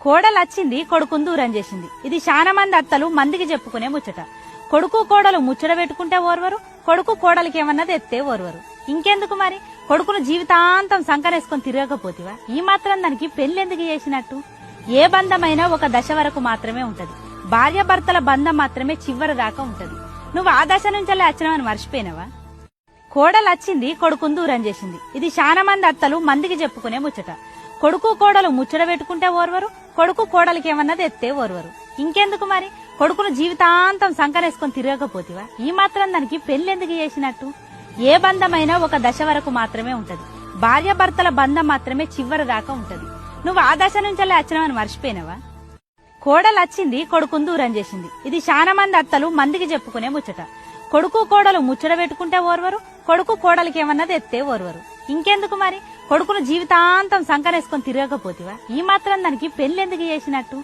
కోడలచ్చింది కొడుకును దూరం చేసింది. ఇది చాలా మంది అత్తలు మందికి చెప్పుకునే ముచ్చట. కొడుకు కోడలు ముచ్చట పెట్టుకుంటే ఓర్వరు, కొడుకు కోడలికి ఏమన్నా తెస్తే ఓర్వరు. ఇంకెందుకు మరి, కొడుకును జీవితాంతం సంకరేసుకొని తిరగకపోతివా? ఈ మాత్రం దానికి పెళ్లెందుకు చేసినట్టు? ఏ బంధమైనా ఒక దశ వరకు మాత్రమే ఉంటది. భార్యాభర్తల బంధం మాత్రమే చివరి దాకా ఉంటది. నువ్వు ఆ దశ నుంచెల్లి వచ్చినవని మర్చిపోయినవా? కోడలచ్చింది కొడుకును దూరం చేసింది. ఇది చాలా మంది అత్తలు మందికి చెప్పుకునే ముచ్చట. కొడుకు కోడలు ముచ్చట పెట్టుకుంటే ఓర్వరు, కొడుకు కోడలికి ఏమన్నా తెస్తే ఓర్వరు. ఇంకెందుకు మరి, కొడుకును జీవితాంతం సంకరేసుకొని తిరగకపోతివా? ఈ మాత్రం దానికి పెళ్లెందుకు చేసినట్టు? ఏ బంధమైనా ఒక దశ వరకు మాత్రమే ఉంటది. భార్యాభర్తల బంధం మాత్రమే చివరి దాకా ఉంటది. నువ్వు ఆ దశ నుంచెల్లి వచ్చినవని మర్చిపోయినవా? కోడలచ్చింది కొడుకును దూరం చేసింది. ఇది చాలా మంది అత్తలు మందికి చెప్పుకునే ముచ్చట. కొడుకు కోడలు ముచ్చట పెట్టుకుంటే ఓర్వరు, కొడుకు కోడలికి ఏమన్నా తెస్తే ఓర్వరు. ఇంకెందుకు మరి, కొడుకును జీవితాంతం సంకరేసుకొని తిరగకపోతివా? ఈ మాత్రం దానికి పెళ్లెందుకు చేసినట్టు?